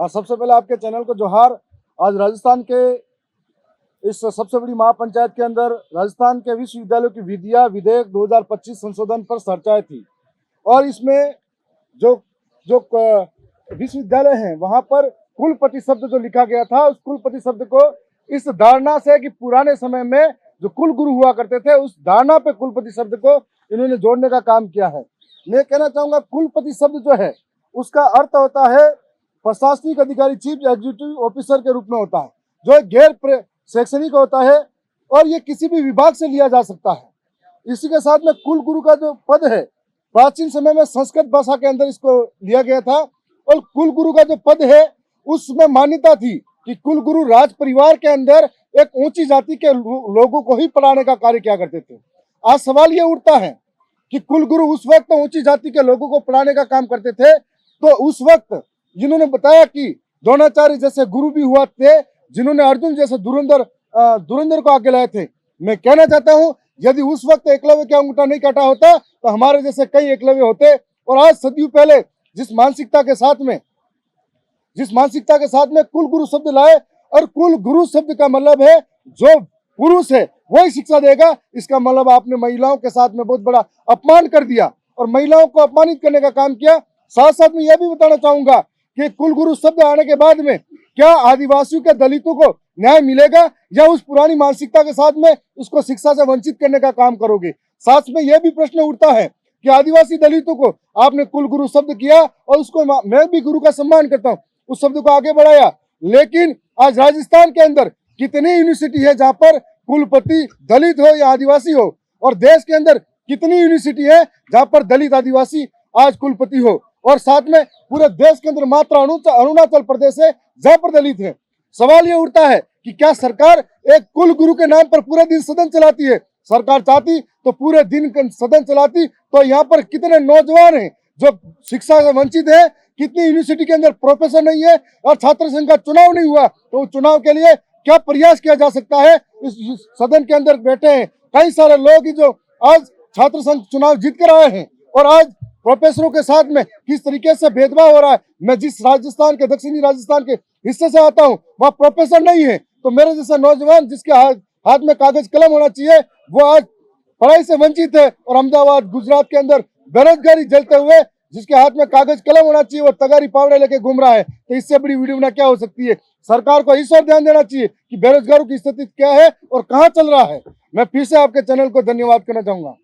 सबसे पहले आपके चैनल को जोहार। आज राजस्थान के इस सबसे बड़ी महापंचायत के अंदर राजस्थान के विश्वविद्यालयों की विधियां विधेयक 2025 संशोधन पर चर्चाएं थी और इसमें जो जो विश्वविद्यालय हैं वहां पर कुलपति शब्द जो लिखा गया था, उस कुलपति शब्द को इस धारणा से कि पुराने समय में जो कुल गुरु हुआ करते थे उस धारणा पे कुलपति शब्द को इन्होंने जोड़ने का काम किया है। मैं कहना चाहूंगा कुलपति शब्द जो है उसका अर्थ होता है प्रशासनिक अधिकारी, चीफ एग्जीक्यूटिव ऑफिसर के रूप में होता है, जो गैर शैक्षणिक होता है और ये किसी भी विभाग से लिया जा सकता है। इसी के साथ में कुल गुरु का जो पद है प्राचीन समय में संस्कृत भाषा के अंदर इसको लिया गया था और कुल गुरु का जो पद है उसमें मान्यता थी कि कुल गुरु राज परिवार के अंदर एक ऊंची जाति के लोगों को ही पढ़ाने का कार्य किया करते थे। आज सवाल ये उठता है कि कुल गुरु उस वक्त ऊंची जाति के लोगों को पढ़ाने का काम करते थे, तो उस वक्त जिन्होंने बताया कि द्रोणाचार्य जैसे गुरु भी हुआ थे, जिन्होंने अर्जुन जैसे धुरंधर को आगे लाए थे। मैं कहना चाहता हूं यदि उस वक्त एकलव्य का अंगूठा नहीं काटा होता तो हमारे जैसे कई एकलव्य होते। और आज सदियों पहले जिस मानसिकता के साथ में कुल गुरु शब्द लाए, और कुल गुरु शब्द का मतलब है जो पुरुष है वही शिक्षा देगा। इसका मतलब आपने महिलाओं के साथ में बहुत बड़ा अपमान कर दिया और महिलाओं को अपमानित करने का काम किया। साथ साथ में यह भी बताना चाहूंगा कि कुल गुरु शब्द आने के बाद में क्या आदिवासियों के दलितों को न्याय मिलेगा या उस पुरानी मानसिकता के साथ में उसको शिक्षा से वंचित करने का काम करोगे। साथ में यह भी प्रश्न उठता है कि आदिवासी दलितों को आपने कुल गुरु शब्द किया और उसको मैं भी गुरु का सम्मान करता हूँ, उस शब्द को आगे बढ़ाया, लेकिन आज राजस्थान के अंदर कितनी यूनिवर्सिटी है जहां पर कुलपति दलित हो या आदिवासी हो, और देश के अंदर कितनी यूनिवर्सिटी है जहां पर दलित आदिवासी आज कुलपति हो, और साथ में पूरे देश के अंदर मात्र अरुणाचल प्रदेश है जहां पर दलित है। सवाल ये उठता है कि क्या सरकार एक कुल गुरु के नाम पर पूरे दिन सदन चलाती है? सरकार चाहती तो पूरे दिन सदन चलाती, तो यहाँ पर कितने नौजवान हैं जो शिक्षा से वंचित है, कितनी यूनिवर्सिटी के अंदर प्रोफेसर नहीं है और छात्र संघ का चुनाव नहीं हुआ, तो चुनाव के लिए क्या प्रयास किया जा सकता है? इस सदन के अंदर बैठे हैं कई सारे लोग जो आज छात्र संघ चुनाव जीत कर आए हैं और आज प्रोफेसरों के साथ में किस तरीके से भेदभाव हो रहा है। मैं जिस राजस्थान के दक्षिणी राजस्थान के हिस्से से आता हूँ वह प्रोफेसर नहीं है, तो मेरे जैसा नौजवान जिसके हाथ में कागज कलम होना चाहिए वो आज पढ़ाई से वंचित है। और अहमदाबाद गुजरात के अंदर बेरोजगारी जलते हुए जिसके हाथ में कागज कलम होना चाहिए वो तगारी पावड़े लेके घूम रहा है, तो इससे बड़ी वीडियो ना क्या हो सकती है। सरकार को इस और ध्यान देना चाहिए कि बेरोजगारों की स्थिति क्या है और कहाँ चल रहा है। मैं फिर से आपके चैनल को धन्यवाद करना चाहूंगा।